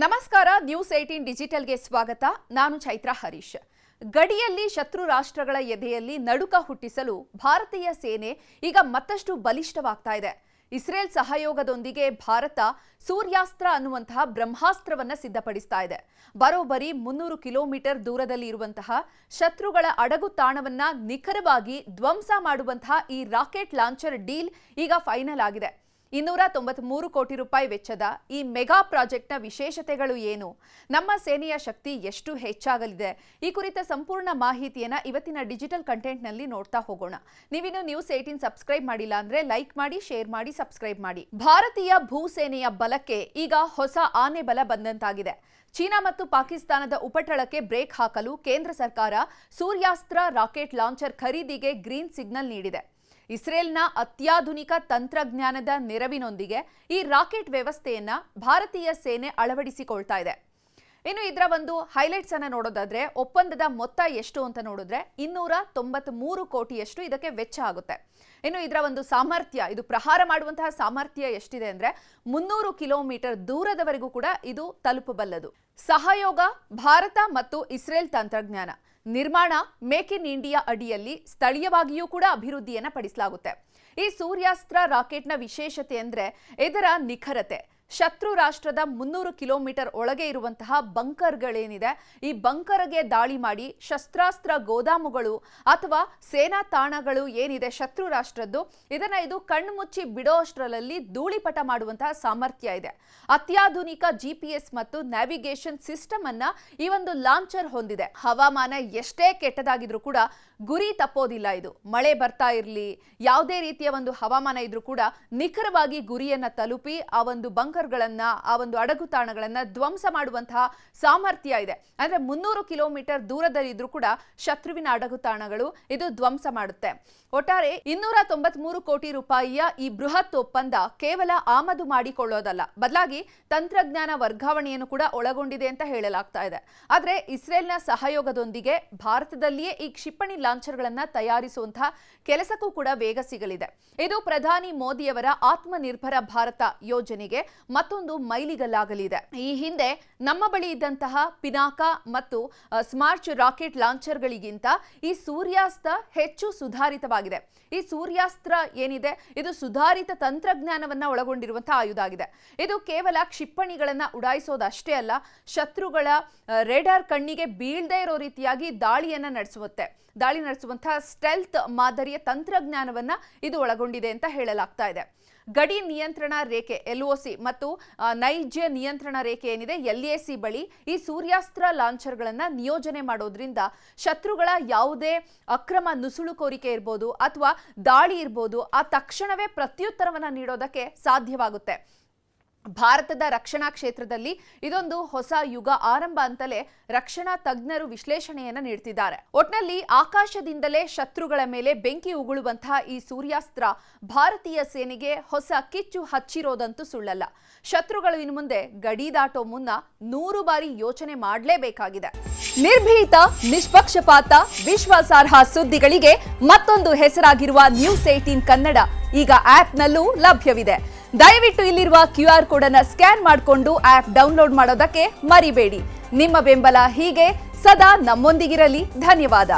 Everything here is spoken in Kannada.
ನಮಸ್ಕಾರ ನ್ಯೂಸ್ 18 ಡಿಜಿಟಲ್ಗೆ ಸ್ವಾಗತ. ನಾನು ಚೈತ್ರ ಹರೀಶ್. ಗಡಿಯಲ್ಲಿ ಶತ್ರು ರಾಷ್ಟ್ರಗಳ ಎದೆಯಲ್ಲಿ ನಡುಕ ಹುಟ್ಟಿಸಲು ಭಾರತೀಯ ಸೇನೆ ಈಗ ಮತ್ತಷ್ಟು ಬಲಿಷ್ಠವಾಗ್ತಾ ಇದೆ. ಇಸ್ರೇಲ್ ಸಹಯೋಗದೊಂದಿಗೆ ಭಾರತ ಸೂರ್ಯಾಸ್ತ್ರ ಅನ್ನುವಂತಹ ಬ್ರಹ್ಮಾಸ್ತ್ರವನ್ನ ಸಿದ್ಧಪಡಿಸ್ತಾ ಇದೆ. ಬರೋಬ್ಬರಿ 300 ಕಿಲೋಮೀಟರ್ ದೂರದಲ್ಲಿ ಇರುವಂತಹ ಶತ್ರುಗಳ ಅಡಗು ತಾಣವನ್ನ ನಿಖರವಾಗಿ ಧ್ವಂಸ ಮಾಡುವಂತಹ ಈ ರಾಕೆಟ್ ಲಾಂಚರ್ ಡೀಲ್ ಈಗ ಫೈನಲ್ ಆಗಿದೆ. 293 ಕೋಟಿ ರೂಪಾಯಿ ವೆಚ್ಚದ ಈ ಮೆಗಾ ಪ್ರಾಜೆಕ್ಟ್ನ ವಿಶೇಷತೆಗಳು ಏನು, ನಮ್ಮ ಸೇನೆಯ ಶಕ್ತಿ ಎಷ್ಟು ಹೆಚ್ಚಾಗಲಿದೆ, ಈ ಕುರಿತ ಸಂಪೂರ್ಣ ಮಾಹಿತಿಯನ್ನ ಇವತ್ತಿನ ಡಿಜಿಟಲ್ ಕಂಟೆಂಟ್ನಲ್ಲಿ ನೋಡ್ತಾ ಹೋಗೋಣ. ನೀವಿನ್ನು ನ್ಯೂಸ್ 18 ಸಬ್ಸ್ಕ್ರೈಬ್ ಮಾಡಿಲ್ಲ ಅಂದ್ರೆ ಲೈಕ್ ಮಾಡಿ, ಶೇರ್ ಮಾಡಿ, ಸಬ್ಸ್ಕ್ರೈಬ್ ಮಾಡಿ. ಭಾರತೀಯ ಭೂಸೇನೆಯ ಬಲಕ್ಕೆ ಈಗ ಹೊಸ ಆನೆ ಬಲ ಬಂದಂತಾಗಿದೆ. ಚೀನಾ ಮತ್ತು ಪಾಕಿಸ್ತಾನದ ಉಪಟಳಕ್ಕೆ ಬ್ರೇಕ್ ಹಾಕಲು ಕೇಂದ್ರ ಸರ್ಕಾರ ಸೂರ್ಯಾಸ್ತ್ರ ರಾಕೆಟ್ ಲಾಂಚರ್ ಖರೀದಿಗೆ ಗ್ರೀನ್ ಸಿಗ್ನಲ್ ನೀಡಿದೆ. ಇಸ್ರೇಲ್ನ ಅತ್ಯಾಧುನಿಕ ತಂತ್ರಜ್ಞಾನದ ನೆರವಿನೊಂದಿಗೆ ಈ ರಾಕೆಟ್ ವ್ಯವಸ್ಥೆಯನ್ನ ಭಾರತೀಯ ಸೇನೆ ಅಳವಡಿಸಿಕೊಳ್ತಾ ಇದೆ. ಇನ್ನು ಇದರ ಒಂದು ಹೈಲೈಟ್ಸ್ ಅನ್ನ ನೋಡೋದಾದ್ರೆ, ಒಪ್ಪಂದದ ಮೊತ್ತ ಎಷ್ಟು ಅಂತ ನೋಡಿದ್ರೆ 293 ಕೋಟಿಯಷ್ಟು ಇದಕ್ಕೆ ವೆಚ್ಚ ಆಗುತ್ತೆ. ಇನ್ನು ಇದರ ಒಂದು ಸಾಮರ್ಥ್ಯ, ಇದು ಪ್ರಹಾರ ಮಾಡುವಂತಹ ಸಾಮರ್ಥ್ಯ ಎಷ್ಟಿದೆ ಅಂದ್ರೆ 300 ಕಿಲೋಮೀಟರ್ ದೂರದವರೆಗೂ ಕೂಡ ಇದು ತಲುಪಬಲ್ಲದು. ಸಹಯೋಗ ಭಾರತ ಮತ್ತು ಇಸ್ರೇಲ್ ತಂತ್ರಜ್ಞಾನ ನಿರ್ಮಾಣ ಮೇಕ್ ಇನ್ ಇಂಡಿಯಾ ಅಡಿಯಲ್ಲಿ ಸ್ಥಳೀಯವಾಗಿಯೂ ಕೂಡ ಅಭಿವೃದ್ಧಿಯನ್ನ ಪಡಿಸಲಾಗುತ್ತೆ. ಈ ಸೂರ್ಯಾಸ್ತ್ರ ರಾಕೆಟ್ನ ವಿಶೇಷತೆ ಅಂದ್ರೆ ಇದರ ನಿಖರತೆ. ಶತ್ರು ರಾಷ್ಟ್ರದ 300 ಕಿಲೋಮೀಟರ್ ಒಳಗೆ ಇರುವಂತಹ ಬಂಕರ್ಗಳೇನಿದೆ, ಈ ಬಂಕರ್ಗೆ ದಾಳಿ ಮಾಡಿ ಶಸ್ತ್ರಾಸ್ತ್ರ ಗೋದಾಮುಗಳು ಅಥವಾ ಸೇನಾ ತಾಣಗಳು ಏನಿದೆ ಶತ್ರು ರಾಷ್ಟ್ರದ್ದು, ಇದನ್ನ ಇದು ಕಣ್ಣು ಮುಚ್ಚಿ ಬಿಡೋ ಅಷ್ಟರಲ್ಲಿ ಧೂಳಿಪಟ ಮಾಡುವಂತಹ ಸಾಮರ್ಥ್ಯ ಇದೆ. ಅತ್ಯಾಧುನಿಕ GPS ಮತ್ತು ನ್ಯಾವಿಗೇಷನ್ ಸಿಸ್ಟಮ್ ಅನ್ನ ಈ ಒಂದು ಲಾಂಚರ್ ಹೊಂದಿದೆ. ಹವಾಮಾನ ಎಷ್ಟೇ ಕೆಟ್ಟದಾಗಿದ್ರೂ ಕೂಡ ಗುರಿ ತಪ್ಪೋದಿಲ್ಲ. ಇದು ಮಳೆ ಬರ್ತಾ ಇರಲಿ, ಯಾವುದೇ ರೀತಿಯ ಒಂದು ಹವಾಮಾನ ಇದ್ರೂ ಕೂಡ ನಿಖರವಾಗಿ ಗುರಿಯನ್ನ ತಲುಪಿ ಆ ಒಂದು ಬಂಕರ್ಗಳನ್ನ, ಆ ಒಂದು ಅಡಗು ತಾಣಗಳನ್ನ ಧ್ವಂಸ ಮಾಡುವಂತಹ ಸಾಮರ್ಥ್ಯ ಇದೆ. ಅಂದ್ರೆ 300 ಕಿಲೋಮೀಟರ್ ದೂರದಲ್ಲಿದ್ರೂ ಕೂಡ ಶತ್ರುವಿನ ಅಡಗು ತಾಣಗಳು ಇದು ಧ್ವಂಸ ಮಾಡುತ್ತೆ. ಒಟ್ಟಾರೆ 293 ಕೋಟಿ ರೂಪಾಯಿಯ ಈ ಬೃಹತ್ ಒಪ್ಪಂದ ಕೇವಲ ಆಮದು ಮಾಡಿಕೊಳ್ಳೋದಲ್ಲ, ಬದಲಾಗಿ ತಂತ್ರಜ್ಞಾನ ವರ್ಗಾವಣೆಯನ್ನು ಕೂಡ ಒಳಗೊಂಡಿದೆ ಅಂತ ಹೇಳಲಾಗ್ತಾ ಇದೆ. ಆದ್ರೆ ಇಸ್ರೇಲ್ನ ಸಹಯೋಗದೊಂದಿಗೆ ಭಾರತದಲ್ಲಿಯೇ ಈ ಕ್ಷಿಪಣಿ ಲಾಂಚರ್ಗಳನ್ನ ತಯಾರಿಸುವಂತಹ ಕೆಲಸಕ್ಕೂ ಕೂಡ ವೇಗ ಸಿಗಲಿದೆ. ಇದು ಪ್ರಧಾನಿ ಮೋದಿಯವರ ಆತ್ಮನಿರ್ಭರ ಭಾರತ ಯೋಜನೆಗೆ ಮತ್ತೊಂದು ಮೈಲಿಗಲ್ಲಾಗಲಿದೆ. ಈ ಹಿಂದೆ ನಮ್ಮ ಬಳಿ ಇದ್ದಂತಹ ಪಿನಾಕ ಮತ್ತು ಸ್ಮಾರ್ಚ್ ರಾಕೆಟ್ ಲಾಂಚರ್ಗಳಿಗಿಂತ ಈ ಸೂರ್ಯಾಸ್ತ್ರ ಹೆಚ್ಚು ಸುಧಾರಿತವಾಗಿದೆ. ಈ ಸೂರ್ಯಾಸ್ತ್ರ ಏನಿದೆ ಇದು ಸುಧಾರಿತ ತಂತ್ರಜ್ಞಾನವನ್ನ ಒಳಗೊಂಡಿರುವಂತಹ ಆಯುಧ ಆಗಿದೆ. ಇದು ಕೇವಲ ಕ್ಷಿಪಣಿಗಳನ್ನ ಉಡಾಯಿಸೋದಷ್ಟೇ ಅಲ್ಲ, ಶತ್ರುಗಳ ರೇಡಾರ್ ಕಣ್ಣಿಗೆ ಬೀಳದೇ ಇರೋ ರೀತಿಯಾಗಿ ದಾಳಿ ನಡೆಸುವಂತಹ ಸ್ಟೆಲ್ತ್ ಮಾದರಿಯ ತಂತ್ರಜ್ಞಾನವನ್ನ ಇದು ಒಳಗೊಂಡಿದೆ ಅಂತ ಹೇಳಲಾಗ್ತಾ ಇದೆ. ಗಡಿ ನಿಯಂತ್ರಣ ರೇಖೆ LOC ಮತ್ತು ನೈಜ ನಿಯಂತ್ರಣ ರೇಖೆ ಏನಿದೆ LAC ಬಳಿ ಈ ಸೂರ್ಯಾಸ್ತ್ರ ಲಾಂಚರ್ಗಳನ್ನ ನಿಯೋಜನೆ ಮಾಡೋದ್ರಿಂದ ಶತ್ರುಗಳ ಯಾವುದೇ ಅಕ್ರಮ ನುಸುಳುಕೋರಿಕೆ ಇರ್ಬೋದು ಅಥವಾ ದಾಳಿ ಇರ್ಬೋದು, ಆ ತಕ್ಷಣವೇ ಪ್ರತ್ಯುತ್ತರವನ್ನ ನೀಡೋದಕ್ಕೆ ಸಾಧ್ಯವಾಗುತ್ತೆ. ಭಾರತದ ರಕ್ಷಣಾ ಕ್ಷೇತ್ರದಲ್ಲಿ ಇದೊಂದು ಹೊಸ ಯುಗ ಆರಂಭ ಅಂತಲೇ ರಕ್ಷಣಾ ತಜ್ಞರು ವಿಶ್ಲೇಷಣೆಯನ್ನ ನೀಡ್ತಿದ್ದಾರೆ. ಒಟ್ನಲ್ಲಿ ಆಕಾಶದಿಂದಲೇ ಶತ್ರುಗಳ ಮೇಲೆ ಬೆಂಕಿ ಉಗುಳುವಂತಹ ಈ ಸೂರ್ಯಾಸ್ತ್ರ ಭಾರತೀಯ ಸೇನೆಗೆ ಹೊಸ ಕಿಚ್ಚು ಹಚ್ಚಿರೋದಂತೂ ಸುಳ್ಳಲ್ಲ. ಶತ್ರುಗಳು ಇನ್ನು ಮುಂದೆ ಗಡಿ ದಾಟೋ ಮುನ್ನ 100 ಬಾರಿ ಯೋಚನೆ ಮಾಡಲೇಬೇಕಾಗಿದೆ. ನಿರ್ಭೀತ, ನಿಷ್ಪಕ್ಷಪಾತ, ವಿಶ್ವಾಸಾರ್ಹ ಸುದ್ದಿಗಳಿಗೆ ಮತ್ತೊಂದು ಹೆಸರಾಗಿರುವ ನ್ಯೂಸ್ 18 ಕನ್ನಡ ಈಗ ಆಪ್ನಲ್ಲೂ ಲಭ್ಯವಿದೆ. ದಯವಿಟ್ಟು ಇಲ್ಲಿರುವ QR ಕೋಡ್ ಅನ್ನು ಸ್ಕ್ಯಾನ್ ಮಾಡಿಕೊಂಡು ಆಪ್ ಡೌನ್ಲೋಡ್ ಮಾಡೋದಕ್ಕೆ ಮರಿಬೇಡಿ. ನಿಮ್ಮ ಬೆಂಬಲ ಹೀಗೆ ಸದಾ ನಮ್ಮೊಂದಿಗಿರಲಿ. ಧನ್ಯವಾದ.